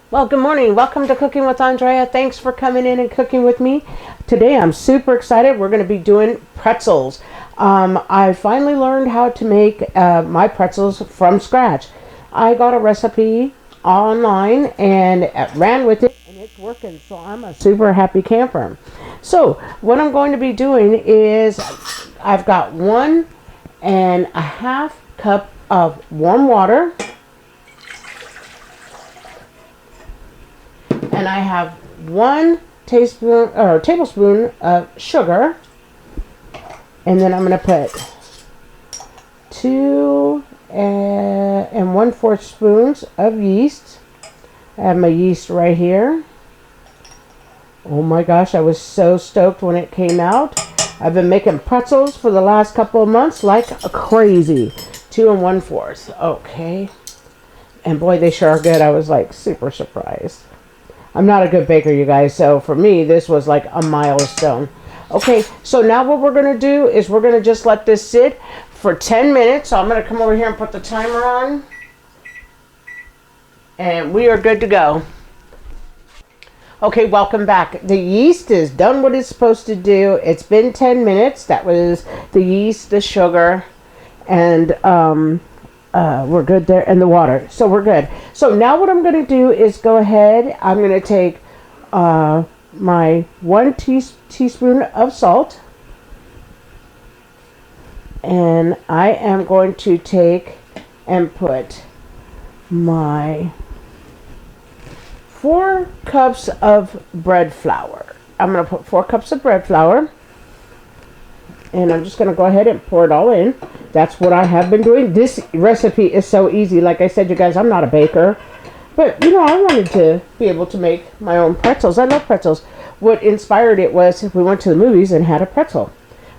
Well, good morning. Welcome to Cooking with Andrea. Thanks for coming in and cooking with me. Today I'm super excited. We're going to be doing pretzels. I finally learned how to make my pretzels from scratch. I got a recipe online and ran with it, and it's working, so I'm a super happy camper. So what I'm going to be doing is I've got 1.5 cup of warm water. And I have 1 tablespoon of sugar, and then I'm going to put 2 1/4 spoons of yeast. I have my yeast right here. Oh my gosh, I was so stoked when it came out. I've been making pretzels for the last couple of months like crazy. 2 1/4. Okay. And boy, they sure are good. I was like super surprised. I'm not a good baker, you guys, so for me, this was like a milestone. Okay, so now what we're going to do is we're going to just let this sit for 10 minutes. So I'm going to come over here and put the timer on. And we are good to go. Okay, welcome back. The yeast is done what it's supposed to do. It's been 10 minutes. That was the yeast, the sugar, and we're good there, and the water, so we're good. So now what I'm going to do is go ahead. I'm going to take my 1 teaspoon of salt, and I am going to take and put my 4 cups of bread flour. I'm going to put 4 cups of bread flour. And I'm just going to go ahead and pour it all in. That's what I have been doing. This recipe is so easy. Like I said, you guys, I'm not a baker. But, you know, I wanted to be able to make my own pretzels. I love pretzels. What inspired it was we went to the movies and had a pretzel.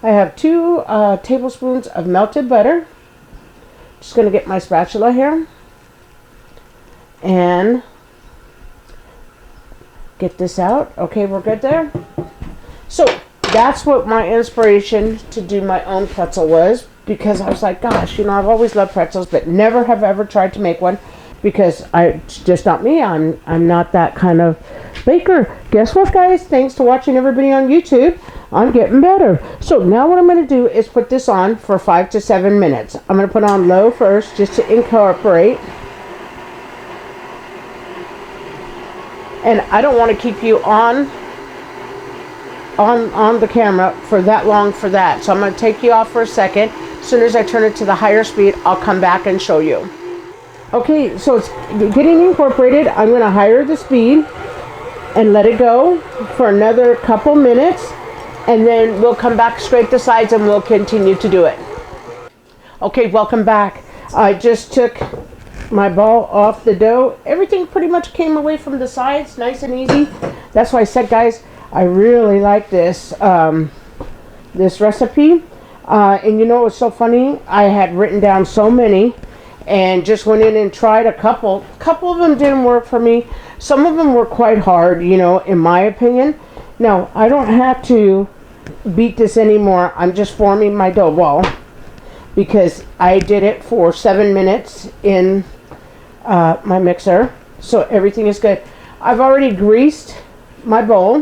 I have 2 tablespoons of melted butter. Just going to get my spatula here. And get this out. Okay, we're good there. So that's what my inspiration to do my own pretzel was, because I was like, gosh, you know, I've always loved pretzels, but never have ever tried to make one because it's just not me. I'm not that kind of baker. Guess what, guys? Thanks to watching everybody on YouTube, I'm getting better. So now what I'm going to do is put this on for 5 to 7 minutes. I'm going to put on low first just to incorporate. And I don't want to keep you on the camera for that long for that. So I'm going to take you off for a second. As soon as I turn it to the higher speed, I'll come back and show you. Okay, so it's getting incorporated. I'm going to higher the speed and let it go for another couple minutes. And then we'll come back, scrape the sides, and we'll continue to do it. Okay, welcome back. I just took my ball off the dough. Everything pretty much came away from the sides, nice and easy. That's why I said, guys, I really like this this recipe. And you know what's so funny? I had written down so many and just went in and tried a couple. A couple of them didn't work for me. Some of them were quite hard, you know, in my opinion. Now, I don't have to beat this anymore. I'm just forming my dough ball because I did it for 7 minutes in my mixer. So everything is good. I've already greased my bowl.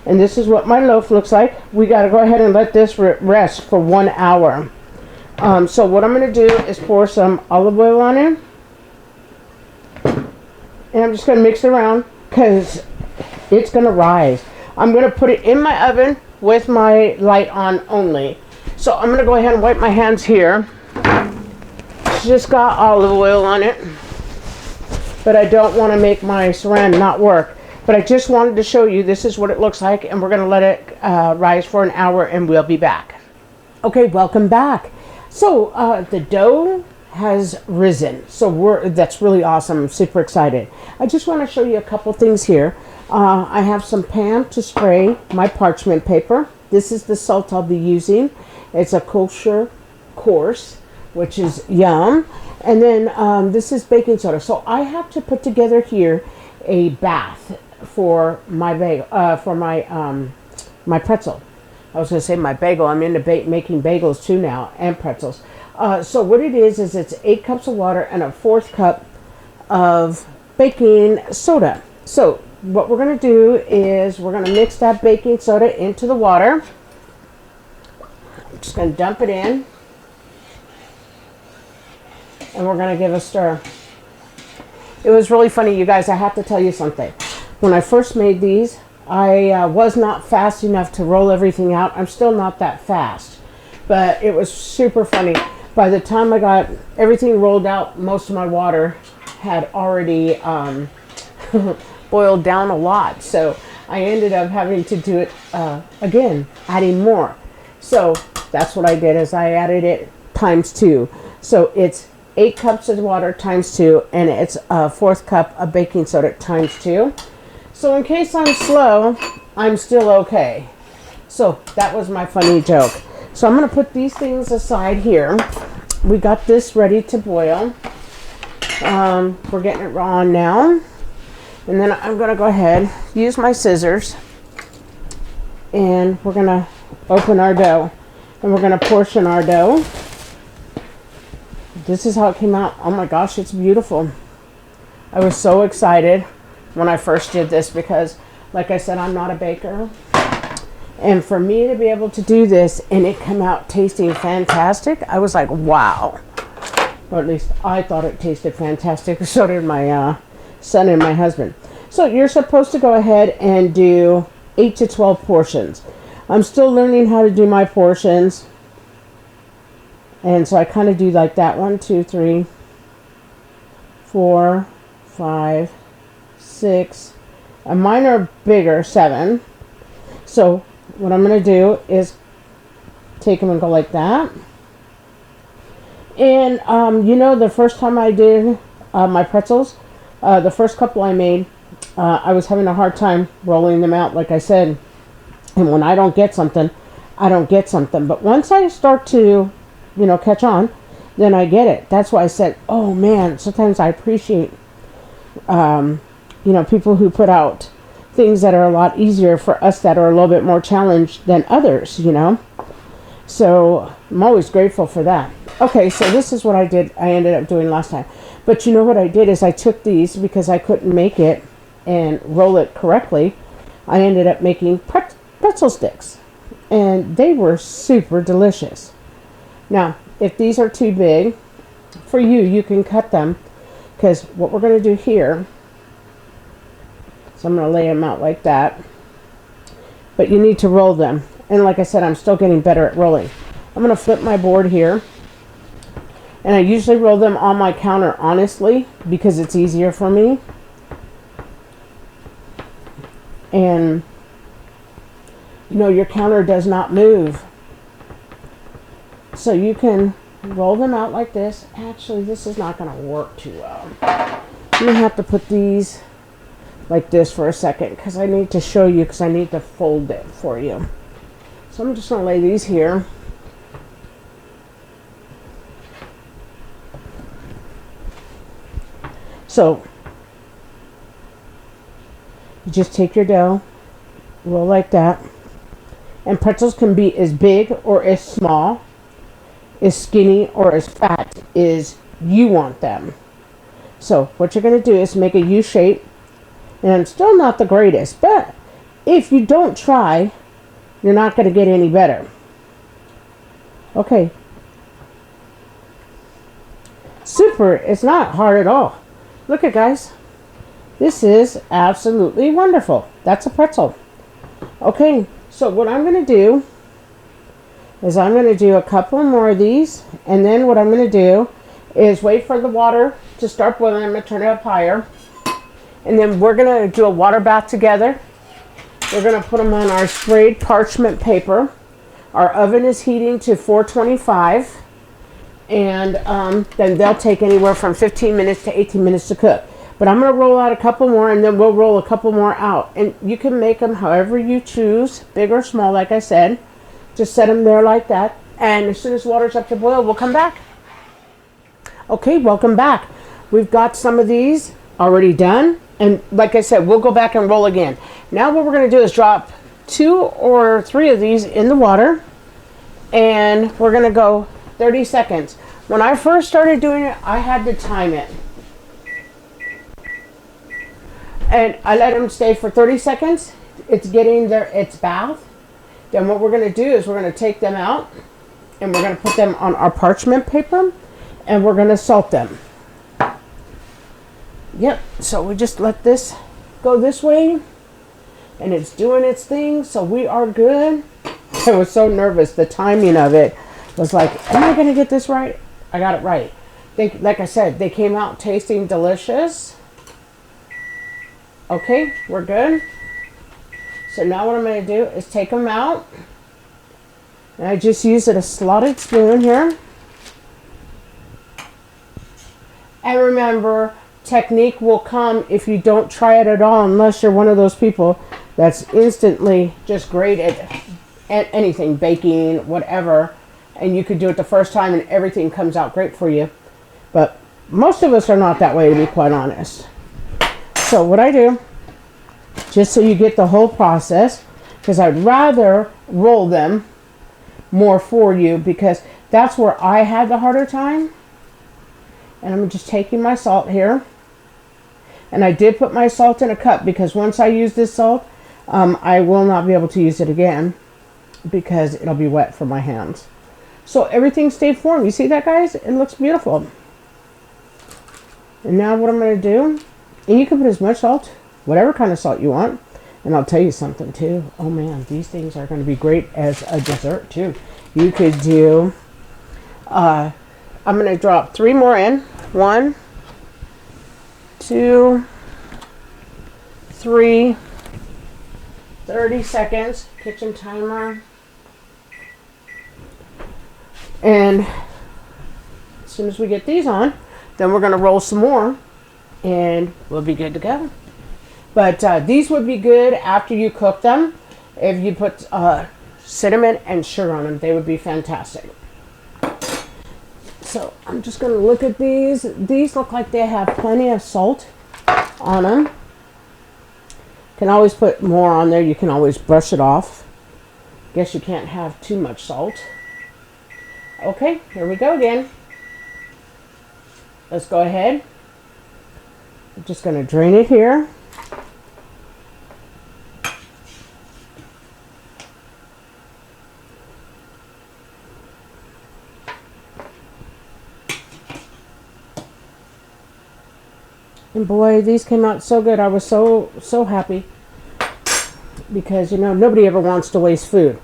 And this is what my loaf looks like. We got to go ahead and let this rest for 1 hour. So what I'm going to do is pour some olive oil on it. And I'm just going to mix it around because it's going to rise. I'm going to put it in my oven with my light on only. So I'm going to go ahead and wipe my hands here. It's just got olive oil on it. But I don't want to make my saran not work. But I just wanted to show you this is what it looks like, and we're going to let it rise for an hour, and we'll be back. Okay, welcome back. So the dough has risen, so that's really awesome. I'm super excited. I just want to show you a couple things here. I have some pan to spray my parchment paper. This is the salt I'll be using. It's a Coarse, which is yum. And then this is baking soda. So I have to put together here a bath for my bagel, my pretzel. I was going to say my bagel. I'm into making bagels too now, and pretzels. So what it is it's 8 cups of water and a 1/4 cup of baking soda. So what we're going to do is we're going to mix that baking soda into the water. I'm just going to dump it in. And we're going to give it a stir. It was really funny, you guys. I have to tell you something. When I first made these, I was not fast enough to roll everything out. I'm still not that fast. But it was super funny. By the time I got everything rolled out, most of my water had already boiled down a lot. So I ended up having to do it again, adding more. So that's what I did, is I added it times 2. So it's 8 cups of water times 2, and it's a 4th cup of baking soda times 2. So in case I'm slow, I'm still okay. So that was my funny joke. So I'm going to put these things aside here. We got this ready to boil. We're getting it raw now. And then I'm going to go ahead, use my scissors, and we're going to open our dough. And we're going to portion our dough. This is how it came out. Oh my gosh, it's beautiful. I was so excited when I first did this because, like I said, I'm not a baker. And for me to be able to do this and it come out tasting fantastic, I was like, wow. Or at least I thought it tasted fantastic. So did my son and my husband. So you're supposed to go ahead and do 8 to 12 portions. I'm still learning how to do my portions. And so I kind of do like that. 1, 2, 3, 4, 5, 6. And mine are bigger, 7. So what I'm going to do is take them and go like that. And you know, the first time I did my pretzels, the first couple I made, I was having a hard time rolling them out, like I said. And when I don't get something, I don't get something. But once I start to, you know, catch on, then I get it. That's why I said, oh man, sometimes I appreciate, you know, people who put out things that are a lot easier for us that are a little bit more challenged than others, you know. So I'm always grateful for that. Okay, so this is what I did. I ended up doing last time. But you know what I did is I took these because I couldn't make it and roll it correctly. I ended up making pretzel sticks. And they were super delicious. Now, if these are too big for you, you can cut them. Because what we're going to do here, so I'm going to lay them out like that. But you need to roll them. And like I said, I'm still getting better at rolling. I'm going to flip my board here. And I usually roll them on my counter, honestly, because it's easier for me. And, you know, your counter does not move. So you can roll them out like this. Actually, this is not going to work too well. I'm going to have to put these like this for a second because I need to show you, because I need to fold it for you. So I'm just going to lay these here. So you just take your dough, roll like that. And pretzels can be as big or as small, as skinny or as fat as you want them. So what you're going to do is make a U shape. And I'm still not the greatest, but if you don't try, you're not going to get any better. Okay. Super. It's not hard at all. Look at, guys. This is absolutely wonderful. That's a pretzel. Okay, so what I'm going to do is I'm going to do a couple more of these, and then what I'm going to do is wait for the water to start boiling. I'm going to turn it up higher, and then we're going to do a water bath together. We're going to put them on our sprayed parchment paper. Our oven is heating to 425, and then they'll take anywhere from 15 minutes to 18 minutes to cook. But I'm going to roll out a couple more, and then we'll roll a couple more out. And you can make them however you choose, big or small, like I said. Just set them there like that. And as soon as water's up to boil, we'll come back. Okay, welcome back. We've got some of these already done. And like I said, we'll go back and roll again. Now what we're going to do is drop 2 or 3 of these in the water. And we're going to go 30 seconds. When I first started doing it, I had to time it. And I let them stay for 30 seconds. It's getting its bath. Then what we're going to do is we're going to take them out and we're going to put them on our parchment paper and we're going to salt them. Yep, so we just let this go this way and it's doing its thing, so we are good. I was so nervous. The timing of it was like, am I going to get this right? I got it right. Like I said, they came out tasting delicious. Okay, we're good. So now what I'm going to do is take them out. And I just use a slotted spoon here. And remember, technique will come if you don't try it at all, unless you're one of those people that's instantly just great at anything, baking, whatever. And you could do it the first time and everything comes out great for you. But most of us are not that way, to be quite honest. So what I do, just so you get the whole process, because I'd rather roll them more for you, because that's where I had the harder time. And I'm just taking my salt here. And I did put my salt in a cup, because once I use this salt, I will not be able to use it again, because it'll be wet for my hands. So everything stayed formed. You see that, guys? It looks beautiful. And now what I'm going to do, and you can put as much salt, whatever kind of salt you want. And I'll tell you something too. Oh man, these things are going to be great as a dessert too. You could do, I'm going to drop 3 more in. 1, 2, 3, 30 seconds, kitchen timer. And as soon as we get these on, then we're going to roll some more and we'll be good to go. But these would be good after you cook them. If you put cinnamon and sugar on them, they would be fantastic. So I'm just going to look at these. These look like they have plenty of salt on them. Can always put more on there. You can always brush it off. Guess you can't have too much salt. Okay, here we go again. Let's go ahead. I'm just going to drain it here. And boy, these came out so good. I was so happy. Because, you know, nobody ever wants to waste food.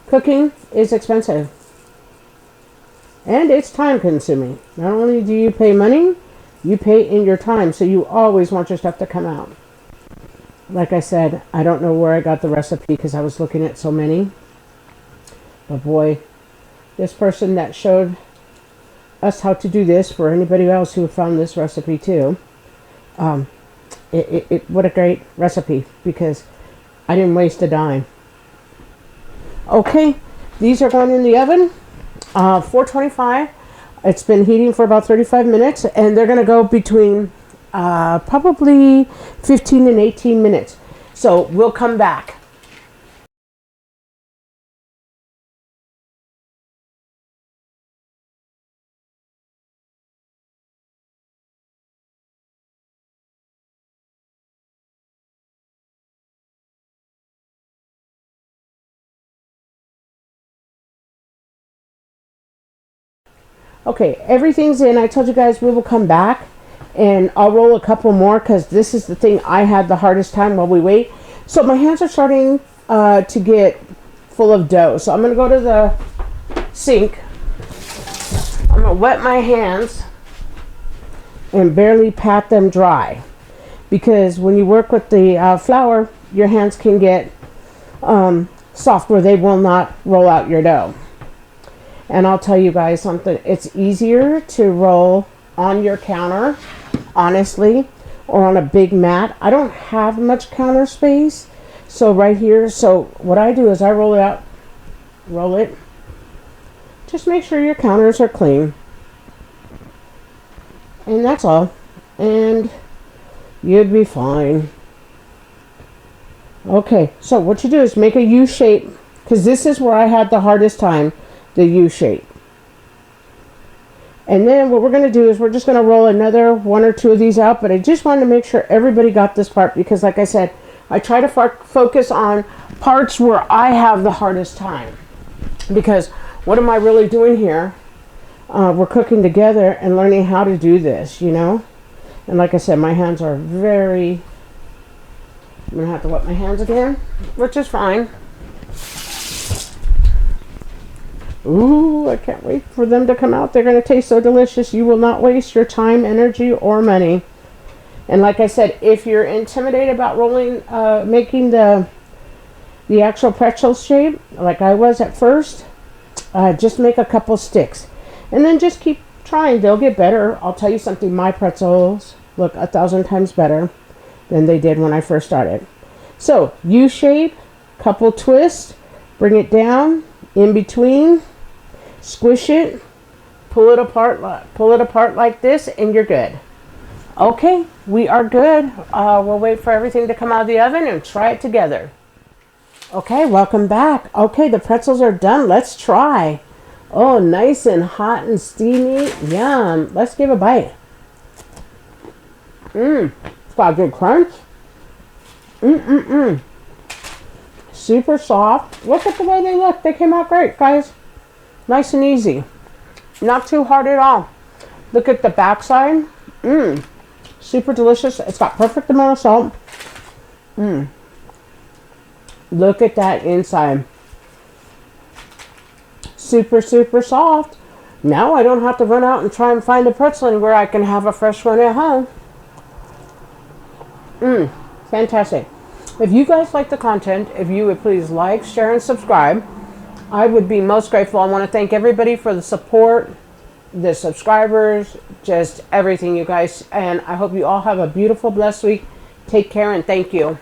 Cooking is expensive. And it's time consuming. Not only do you pay money, you pay in your time. So you always want your stuff to come out. Like I said, I don't know where I got the recipe because I was looking at so many. But boy, this person that showed us how to do this, for anybody else who found this recipe too, what a great recipe, because I didn't waste a dime. Okay, these are going in the oven, 425. It's been heating for about 35 minutes, and they're going to go between probably 15 and 18 minutes. So we'll come back. Okay, everything's in. I told you guys we will come back and I'll roll a couple more because this is the thing I had the hardest time while we wait. So my hands are starting to get full of dough. So I'm going to go to the sink. I'm going to wet my hands and barely pat them dry. Because when you work with the flour, your hands can get soft where they will not roll out your dough. And I'll tell you guys something, it's easier to roll on your counter, honestly, or on a big mat. I don't have much counter space, so right here, so what I do is I roll it out, roll it. Just make sure your counters are clean. And that's all. And you'd be fine. Okay, so what you do is make a U shape, because this is where I had the hardest time. The U shape. And then what we're going to do is we're just going to roll another 1 or 2 of these out. But I just wanted to make sure everybody got this part because, like I said, I try to focus on parts where I have the hardest time. Because what am I really doing here? We're cooking together and learning how to do this, you know? And like I said, my hands are very... I'm going to have to wet my hands again, which is fine. Ooh, I can't wait for them to come out. They're going to taste so delicious. You will not waste your time, energy, or money. And like I said, if you're intimidated about rolling, making the actual pretzel shape, like I was at first, just make a couple sticks. And then just keep trying. They'll get better. I'll tell you something, my pretzels look 1,000 times better than they did when I first started. So, U shape, couple twists, bring it down, in between, squish it, pull it apart like this, and you're good. Okay, we are good. We'll wait for everything to come out of the oven and try it together. Okay, welcome back. Okay, the pretzels are done. Let's try. Oh, nice and hot and steamy. Yum. Let's give a bite. It's got a good crunch. Super soft. Look at the way they look. They came out great, guys. Nice and easy. Not too hard at all. Look at the backside. Super delicious. It's got perfect amount of salt. Look at that inside. Super, super soft. Now I don't have to run out and try and find a pretzel anywhere. I can have a fresh one at home. Fantastic. If you guys like the content, if you would please like, share, and subscribe, I would be most grateful. I want to thank everybody for the support, the subscribers, just everything, you guys. And I hope you all have a beautiful, blessed week. Take care and thank you.